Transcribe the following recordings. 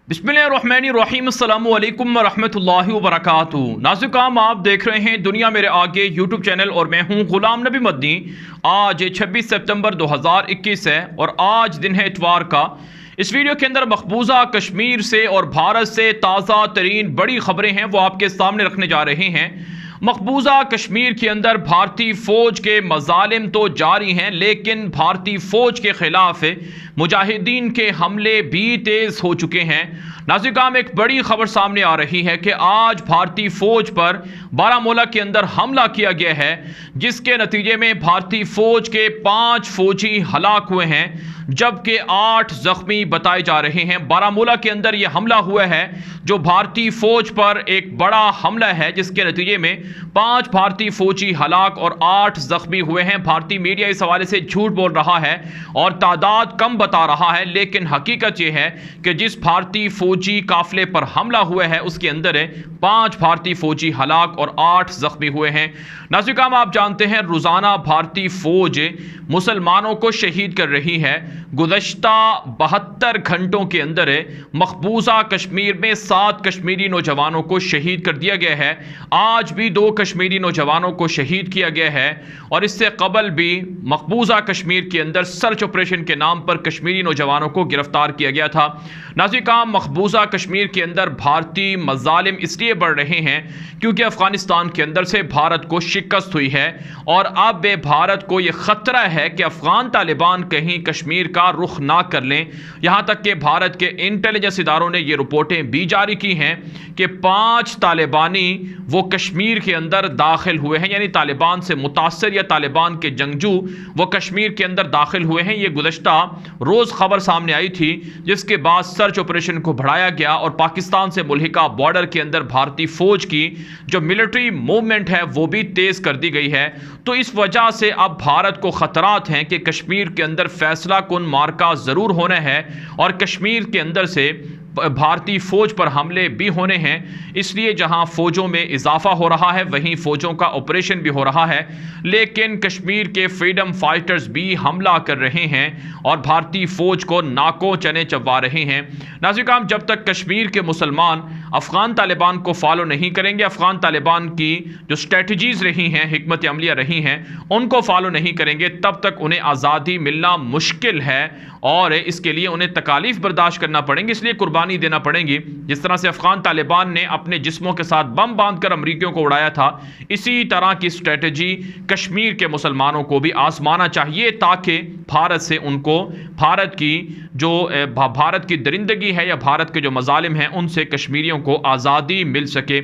बिस्मिल्लाहिर्रहमानिर्रहीम अस्सलामु अलैकुम वरहमतुल्लाहि वबरकातुहू। नाज़िकाम, आप देख रहे हैं दुनिया मेरे आगे यूट्यूब चैनल और मैं हूं गुलाम नबी मदनी। आज 26 सितंबर 2021 है और आज दिन है इतवार का। इस वीडियो के अंदर मकबूजा कश्मीर से और भारत से ताज़ा तरीन बड़ी खबरें हैं वो आपके सामने रखने जा रहे हैं। मकबूजा कश्मीर के अंदर भारतीय फ़ौज के मजालिम तो जारी हैं, लेकिन भारतीय फ़ौज के ख़िलाफ़ मुजाहिदीन के हमले भी तेज़ हो चुके हैं। नाज़िकाम, एक बड़ी खबर सामने आ रही है कि आज भारतीय फ़ौज पर बारामूला के अंदर हमला किया गया है, जिसके नतीजे में भारतीय फ़ौज के 5 फ़ौजी हलाक हुए हैं जबकि 8 ज़ख्मी बताए जा रहे हैं। बारामूला के अंदर यह हमला हुआ है जो भारतीय फ़ौज पर एक बड़ा हमला है, जिसके नतीजे में 5 भारतीय फ़ौजी हलाक और 8 ज़ख्मी हुए हैं। भारतीय मीडिया इस हवाले से झूठ बोल रहा है और तादाद कम बता रहा है, लेकिन हकीकत यह है कि जिस भारतीय फ़ौजी काफिले पर हमला हुआ है उसके अंदर 5 भारतीय फ़ौजी हलाक और 8 ज़ख्मी हुए हैं। नाज़िकाम, आप जानते हैं रोज़ाना भारतीय फ़ौज मुसलमानों को शहीद कर रही है। गुज़श्ता 72 घंटों के अंदर मकबूजा कश्मीर में 7 कश्मीरी नौजवानों को शहीद कर दिया गया है। आज भी 2 कश्मीरी नौजवानों को शहीद किया गया है और इससे कबल भी मकबूजा कश्मीर के अंदर सर्च ऑपरेशन के नाम पर कश्मीरी नौजवानों को गिरफ्तार किया गया था। नाज़िकाम, मकबूजा कश्मीर के अंदर भारतीय मजालिम इसलिए बढ़ रहे हैं क्योंकि अफगानिस्तान के अंदर से भारत को शिकस्त हुई है और अब भारत को यह खतरा है कि अफगान तालिबान कहीं कश्मीर का रुख ना कर लें। यहां तक कि भारत के इंटेलिजेंस इदारों ने यह रिपोर्टें भी जारी की हैं कि 5 तालिबानी वो कश्मीर के अंदर दाखिल हुए हैं, यानी तालिबान से मुतासर या तालिबान के जंगजू वो कश्मीर के अंदर दाखिल हुए हैं। ये गुज़श्ता रोज़ खबर सामने आई थी, जिसके बाद सर्च ऑपरेशन को बढ़ाया गया और पाकिस्तान से मुल्हिका बॉर्डर के अंदर भारतीय फ़ौज की जो मिलिट्री मूवमेंट है वो भी तेज़ कर दी गई है। तो इस वजह से अब भारत को ख़तरात हैं कि कश्मीर के अंदर फैसला कुन मार्का ज़रूर होना है और कश्मीर के अंदर से भारतीय फ़ौज पर हमले भी होने हैं। इसलिए जहां फ़ौजों में इजाफा हो रहा है वहीं फ़ौजों का ऑपरेशन भी हो रहा है, लेकिन कश्मीर के फ्रीडम फाइटर्स भी हमला कर रहे हैं और भारतीय फ़ौज को नाकों चने चबवा रहे हैं। नाज़िकाम, जब तक कश्मीर के मुसलमान अफ़गान तालिबान को फॉलो नहीं करेंगे, अफ़गान तालिबान की जो स्ट्रेटजीज़ रही हैं, हिकमत अमलियाँ रही हैं, उनको फॉलो नहीं करेंगे, तब तक उन्हें आज़ादी मिलना मुश्किल है और इसके लिए उन्हें तकालीफ बर्दाश्त करना पड़ेंगे, इसलिए कुर्बानी देना पड़ेगी। जिस तरह से अफ़गान तालिबान ने अपने जिस्मों के साथ बम बांधकर अमरीकियों को उड़ाया था, इसी तरह की स्ट्रेटजी कश्मीर के मुसलमानों को भी आजमाना चाहिए ताकि भारत से उनको भारत की दरिंदगी है या भारत के जो मजालिम हैं उनसे कश्मीरियों को आज़ादी मिल सके।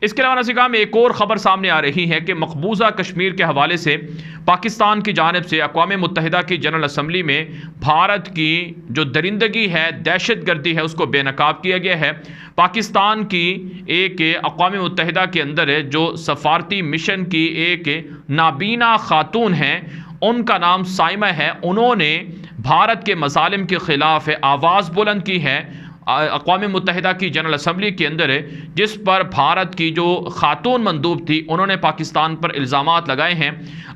इसके अलावा नाज़िकाम, एक और ख़बर सामने आ रही है कि मकबूजा कश्मीर के हवाले से पाकिस्तान की जानिब से अक़वाम मुत्तहिदा की जनरल असम्बली में भारत की जो दरिंदगी है, दहशतगर्दी है, उसको बेनकाब किया गया है। पाकिस्तान की एक अक़वाम मुत्तहिदा के अंदर जो सफारती मिशन की एक नाबीना खातून हैं, उनका नाम साइमा है, उन्होंने भारत के मसालिम के ख़िलाफ़ आवाज़ बुलंद की है अक़वाम मुत्तहिदा की जनरल असम्बली के अंदर, जिस पर भारत की जो खातून मंदूब थी उन्होंने पाकिस्तान पर इल्ज़ामात लगाए हैं।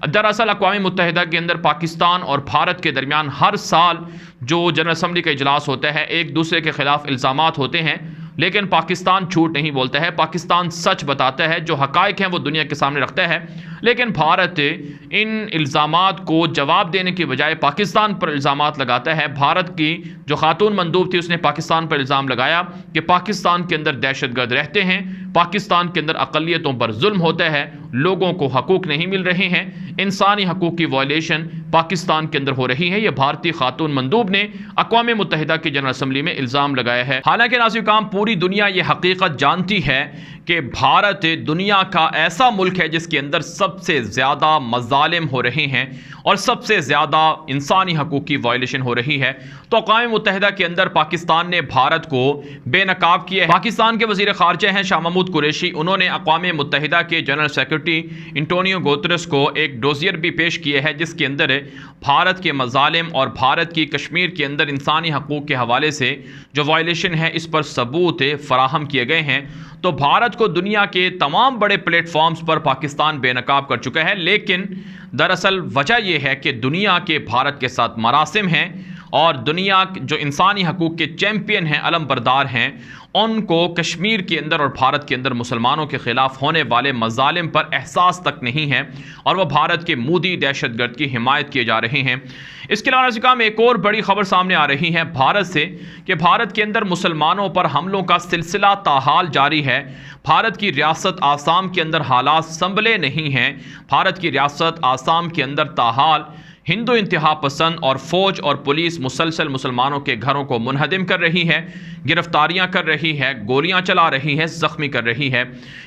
दरअसल अक़वाम मुत्तहिदा के अंदर पाकिस्तान और भारत के दरमियान हर साल जो जनरल असम्बली का इजलास होता है, एक दूसरे के ख़िलाफ़ इल्ज़ामात होते हैं, लेकिन पाकिस्तान झूठ नहीं बोलता है, पाकिस्तान सच बताता है, जो हक़ाइक़ हैं वो दुनिया के सामने रखता है। लेकिन भारत इन इल्ज़ामात को जवाब देने की बजाय पाकिस्तान पर इल्ज़ामात लगाता है। भारत की जो खातून मंदूब थी उसने पाकिस्तान पर इल्ज़ाम लगाया कि पाकिस्तान के अंदर दहशतगर्द रहते हैं, पाकिस्तान के अंदर अक़लियतों पर जुल्म होता है, लोगों को हकूक़ नहीं मिल रहे हैं, इंसानी हकूक़ की वायलेशन पाकिस्तान के अंदर हो रही है। यह भारतीय खातून मंदूब ने अक़वाम मुत्तहिदा की जनरल असम्बली में इल्ज़ाम लगाया है। हालांकि नाज़िकाम, पूरी दुनिया ये हकीकत जानती है कि भारत दुनिया का ऐसा मुल्क है जिसके अंदर सबसे ज़्यादा मज़ालिम हो रहे हैं और सबसे ज़्यादा इंसानी हकूक़ की वायलेशन हो रही है। तो अक़वाम मुत्तहिदा के अंदर पाकिस्तान ने भारत को बेनकाब किया है। पाकिस्तान के वज़ीर ख़ारजा हैं शाह महमूद कुरैशी, उन्होंने अक़वाम मुत्तहिदा के जनरल सेक्रेटरी एंटोनियो गुतेरेस को एक डोज़ियर भी पेश किया है, जिसके अंदर भारत के मज़ालिम और भारत की कश्मीर के अंदर इंसानी हकूक़ के हवाले से जो वायलेशन है इस पर सबूत फ़राहम किए गए हैं। तो भारत को दुनिया के तमाम बड़े प्लेटफॉर्म्स पर पाकिस्तान बेनकाब कर चुका है, लेकिन दरअसल वजह यह है कि दुनिया के भारत के साथ मरासिम हैं और दुनिया जो इंसानी हकूक़ के चैम्पियन हैं, अलम बरदार हैं, उनको कश्मीर के अंदर और भारत के अंदर मुसलमानों के ख़िलाफ़ होने वाले मज़ालिम पर एहसास तक नहीं है और वह भारत के मोदी दहशतगर्द की हिमायत किए जा रहे हैं। इसके अलावा नाज़रीन में एक और बड़ी खबर सामने आ रही है भारत से कि भारत के अंदर मुसलमानों पर हमलों का सिलसिला ताहाल जारी है। भारत की रियासत आसाम के अंदर हालात संभले नहीं हैं। भारत की रियासत आसाम के अंदर ताहाल हिंदू इंतहा पसंद और फौज और पुलिस मुसलसल मुसलमानों के घरों को मुनहदिम कर रही है, गिरफ्तारियां कर रही है, गोलियां चला रही है, जख्मी कर रही है।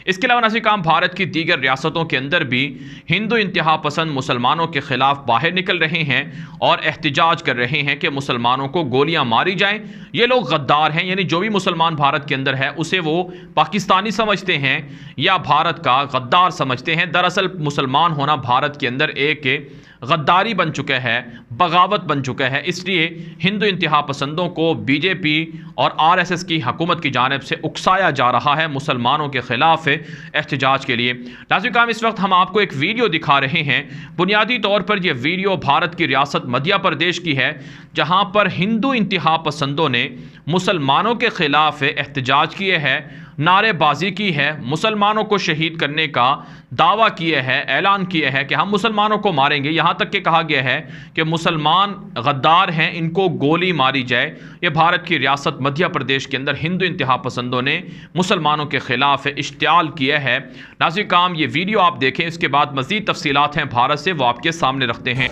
इसके अलावा नाज़रीन भारत की दीगर रियासतों के अंदर भी हिंदू इंतहा पसंद मुसलमानों के खिलाफ बाहर निकल रहे हैं और एहतजाज कर रहे हैं कि मुसलमानों को गोलियां मारी जाएं। ये लोग गद्दार हैं, यानी जो भी मुसलमान भारत के अंदर है उसे वो पाकिस्तानी समझते हैं या भारत का गद्दार समझते हैं। दरअसल मुसलमान होना भारत के अंदर एक गद्दारी बन चुका है, बगावत बन चुका है। इसलिए हिंदू इंतहा पसंदों को बीजेपी और आरएसएस की हुकूमत की जानिब से उकसाया जा रहा है मुसलमानों के खिलाफ एहतजाज के लिए। नाज़रीन इस वक्त हम आपको एक वीडियो दिखा रहे हैं। बुनियादी तौर पर यह वीडियो भारत की रियासत मध्य प्रदेश की है, जहां पर हिंदू इंतहा पसंदों ने मुसलमानों के खिलाफ एहतजाज किए हैं, नारेबाजी की है, मुसलमानों को शहीद करने का दावा किया है, ऐलान किया है कि हम मुसलमानों को मारेंगे। यहाँ तक कि कहा गया है कि मुसलमान गद्दार हैं, इनको गोली मारी जाए। ये भारत की रियासत मध्य प्रदेश के अंदर हिंदू इंतहा पसंदों ने मुसलमानों के खिलाफ इश्तियाल किया है। नाज़रीन काम ये वीडियो आप देखें, इसके बाद मज़ीद तफसीलात हैं भारत से, वो आपके सामने रखते हैं।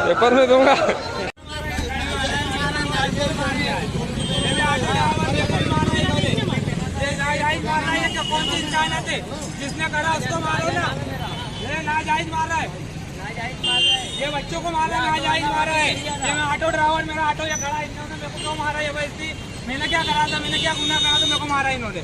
पेपर में दूंगा। जिसने करा उसको मारो ना, ये नाजायज मारा है, ये बच्चों को मारा है, नाजायज मारा है। ये मैं ऑटो ड्राइवर, मेरा ऑटो ये खड़ा है, इन्होंने मेरे को क्यों मारा? ये भाई मैंने क्या करा था, मैंने क्या गुनाह करा था, मेरे को मारा इन्होंने।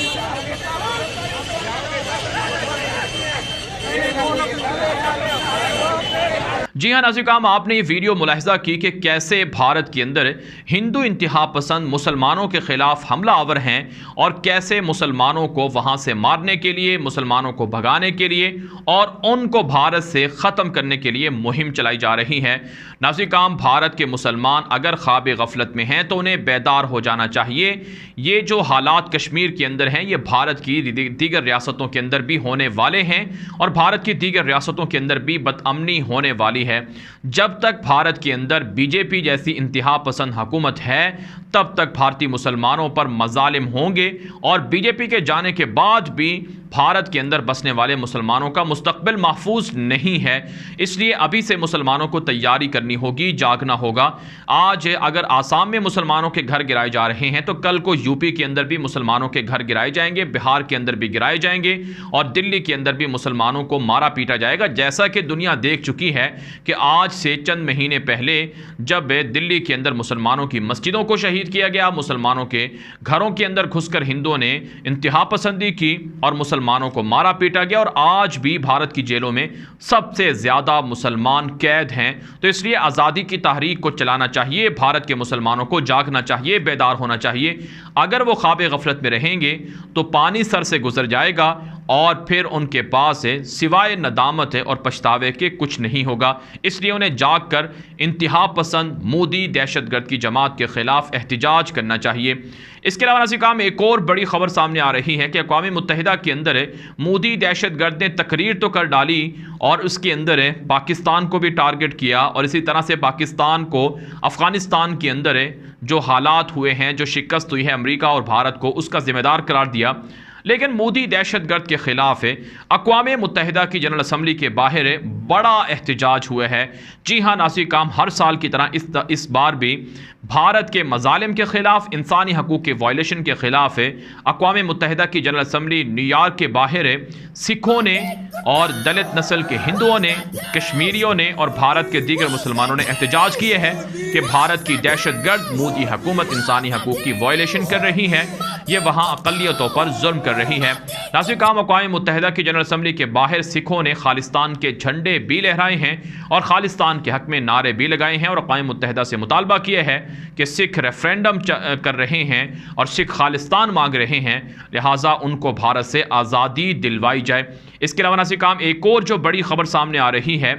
जी हाँ नाज़रीन, आपने ये वीडियो मुलाहिज़ा की कि कैसे भारत के अंदर हिंदू इंतहा पसंद मुसलमानों के ख़िलाफ़ हमला आवर हैं और कैसे मुसलमानों को वहाँ से मारने के लिए, मुसलमानों को भगाने के लिए और उनको भारत से ख़त्म करने के लिए मुहिम चलाई जा रही है। नाज़रीन भारत के मुसलमान अगर ख्वाब गफलत में हैं तो उन्हें बेदार हो जाना चाहिए। ये जो हालात कश्मीर के अंदर हैं ये भारत की दीगर रियासतों के अंदर भी होने वाले हैं और भारत की दीगर रियासतों के अंदर भी बदअमनी होने वाली है। जब तक भारत के अंदर बीजेपी जैसी इंतहा पसंद हुकूमत है तब तक भारतीय मुसलमानों पर मजालिम होंगे और बीजेपी के जाने के बाद भी भारत के अंदर बसने वाले मुसलमानों का मुस्तकबिल महफूज नहीं है। इसलिए अभी से मुसलमानों को तैयारी करनी होगी, जागना होगा। आज अगर आसाम में मुसलमानों के घर गिराए जा रहे हैं तो कल को यूपी के अंदर भी मुसलमानों के घर गिराए जाएंगे, बिहार के अंदर भी गिराए जाएंगे और दिल्ली के अंदर भी मुसलमानों को मारा पीटा जाएगा। जैसा कि दुनिया देख चुकी है कि आज से चंद महीने पहले जब दिल्ली के अंदर मुसलमानों की मस्जिदों को शहीद किया गया, मुसलमानों के घरों के अंदर घुसकर हिंदुओं ने इंतहा पसंदी की और मुसलमानों को मारा पीटा गया और आज भी भारत की जेलों में सबसे ज्यादा मुसलमान कैद हैं। तो इसलिए आज़ादी की तहरीक को चलाना चाहिए, भारत के मुसलमानों को जागना चाहिए, बेदार होना चाहिए। अगर वो ख्वाब गफलत में रहेंगे तो पानी सर से गुजर जाएगा और फिर उनके पास सिवाय नदामत और पछतावे के कुछ नहीं होगा। इसलिए उन्हें जाग कर इंतहा पसंद मोदी दहशतगर्द की जमात के खिलाफ एहतजाज करना चाहिए। इसके अलावा नाज़रीन एक और बड़ी खबर सामने आ रही है कि अक़वाम मुत्तहिदा के अंदर मोदी दहशतगर्द ने तकरीर तो कर डाली और उसके अंदर पाकिस्तान को भी टारगेट किया और इसी तरह से पाकिस्तान को अफ़गानिस्तान के अंदर जो हालात हुए हैं, जो शिकस्त हुई है अमेरिका और भारत को, उसका ज़िम्मेदार करार दिया। लेकिन मोदी दहशतगर्द के खिलाफ अक़वाम मुत्तहिदा की जनरल असम्बली के बाहर बड़ा एहतजाज हुआ है। जी हाँ नाज़रीन, हर साल की तरह इस बार भी भारत के मजालिम के खिलाफ, इंसानी हकूक़ के वायलेशन के खिलाफ अक़वाम मुत्तहिदा की जनरल असम्बली न्यूयॉर्क के बाहर सिखों ने और दलित नस्ल के हिंदुओं ने, कश्मीरियों ने और भारत के दीगर मुसलमानों ने एहतजाज किए हैं कि भारत की दहशतगर्द मोदी हुकूमत इंसानी हकूक़ की वायलेशन कर रही है, ये वहाँ अक़लियतों पर जुल्म कर रही है। नाज़रीन अक़वाम मुत्तहिदा की जनरल असम्बली के बाहर सिखों ने खालिस्तान के झंडे भी लहराए हैं और खालिस्तान के हक़ में नारे भी लगाए हैं और अक़वाम मुत्तहिदा से मुतालबा किया है कि सिख रेफरेंडम कर रहे हैं और सिख खालिस्तान मांग रहे हैं, लिहाजा उनको भारत से आज़ादी दिलवाई जाए। इसके अलावा नाज़रीन एक और जो बड़ी खबर सामने आ रही है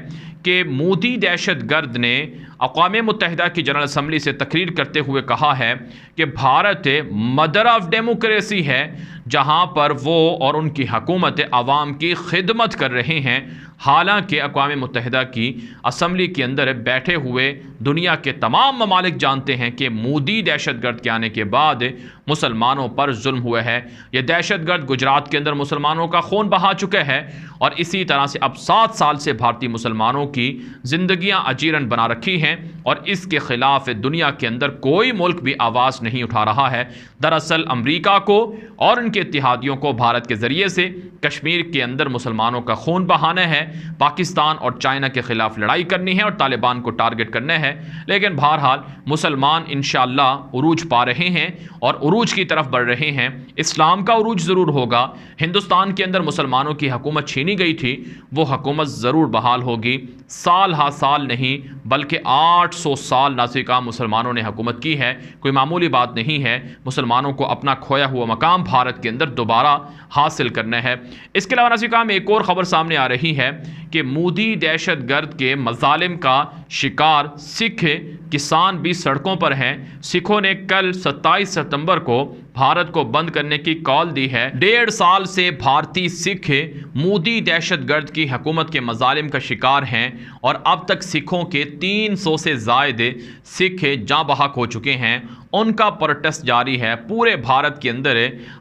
कि मोदी दहशतगर्द ने अक़वाम मुत्तहिदा की जनरल असम्बली से तकरीर करते हुए कहा है कि भारत मदर ऑफ डेमोक्रेसी है, जहां पर वो और उनकी हुकूमत आवाम की खिदमत कर रहे हैं। हालांकि अक़वाम मुत्तहिदा की असम्बली के अंदर बैठे हुए दुनिया के तमाम ममालिक जानते हैं कि मोदी दहशतगर्द के आने के बाद मुसलमानों पर जुल्म हुआ है। यह दहशतगर्द गुजरात के अंदर मुसलमानों का खून बहा चुके हैं और इसी तरह से अब 7 साल से भारतीय मुसलमानों की ज़िंदगियां अजीरन बना रखी हैं और इसके ख़िलाफ़ दुनिया के अंदर कोई मुल्क भी आवाज़ नहीं उठा रहा है। दरअसल अमरीका को और उनके इत्तेहादियों को भारत के ज़रिए से कश्मीर के अंदर मुसलमानों का खून बहाना है, पाकिस्तान और चाइना के ख़िलाफ़ लड़ाई करनी है और तालिबान को टारगेट करना है। लेकिन बहरहाल मुसलमान इंशाअल्लाह उरूज पा रहे हैं और उरूज की तरफ बढ़ रहे हैं। इस्लाम का उरूज ज़रूर होगा। हिंदुस्तान के अंदर मुसलमानों की हुकूमत छीनी गई थी, वो हुकूमत ज़रूर बहाल होगी। साल हा साल नहीं बल्कि 800 साल नाज़िका मुसलमानों ने हुकूमत की है, कोई मामूली बात नहीं है। मुसलमानों को अपना खोया हुआ मकाम भारत के अंदर दोबारा हासिल करना है। इसके अलावा नाज़िका में एक और ख़बर सामने आ रही है कि मोदी दहशतगर्द के मज़ालिम का शिकार सिख किसान भी सड़कों पर हैं। सिखों ने कल 27 सितंबर को भारत को बंद करने की कॉल दी है। 1.5 साल से भारतीय सिख मोदी दहशतगर्द की हुकूमत के मज़ालिम का शिकार हैं और अब तक सिखों के 300 से ज़ायद सिख जाँ बहक हो चुके हैं। उनका प्रोटेस्ट जारी है। पूरे भारत के अंदर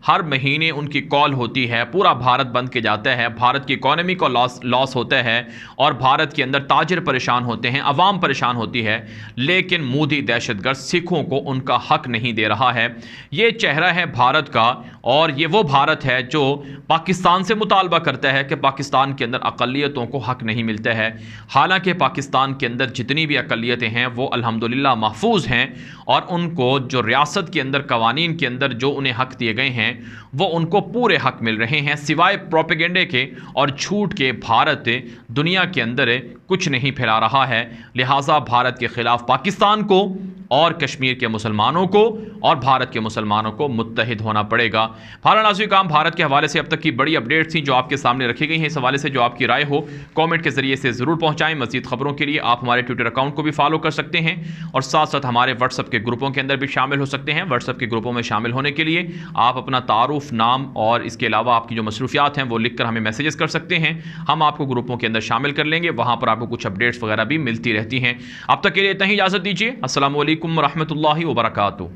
हर महीने उनकी कॉल होती है, पूरा भारत बंद के जाता है, भारत की इकॉनमी को लॉस होता है और भारत के अंदर ताजिर परेशान होते हैं, अवाम परेशान होती है। लेकिन मोदी दहशतगर्द सिखों को उनका हक नहीं दे रहा है। ये चेहरा है भारत का और ये वो भारत है जो पाकिस्तान से मुतालबा करता है कि पाकिस्तान के अंदर अक़लियतों को हक नहीं मिलता है। हालांकि पाकिस्तान के अंदर जितनी भी अक़लियतें हैं वो अल्हम्दुलिल्लाह महफूज हैं और उनको जो रियासत के अंदर कवानीन के अंदर जो उन्हें हक दिए गए हैं वो उनको पूरे हक मिल रहे हैं। सिवाय प्रोपेगेंडे के और झूठ के भारत दुनिया के अंदर कुछ नहीं फैला रहा है। लिहाजा भारत के ख़िलाफ़ पाकिस्तान को और कश्मीर के मुसलमानों को और भारत के मुसलमानों को मुत्तहिद होना पड़ेगा। नाज़रीन, भारत के हवाले से अब तक की बड़ी अपडेट्स थी जो आपके सामने रखी गई हैं। इस हवाले से जो आपकी राय हो कमेंट के ज़रिए से ज़रूर पहुँचाएँ। मज़ीद खबरों के लिए आप हमारे ट्विटर अकाउंट को भी फॉलो कर सकते हैं और साथ साथ हमारे व्हाट्सअप के ग्रुपों के अंदर भी शामिल हो सकते हैं। व्हाट्सअप के ग्रुपों में शामिल होने के लिए आप अपना तारुफ, नाम और इसके अलावा आपकी जो मसरूफियात हैं वो लिख कर हमें मैसेजेस कर सकते हैं। हम आपको ग्रुपों के अंदर शामिल कर लेंगे, वहाँ पर आपको कुछ अपडेट्स वगैरह भी मिलती रहती हैं। अब तक के लिए इतना ही, इजाज़त दीजिए। अस्सलामु अलैकुम व रहमतुल्लाहि व बरकातुहू।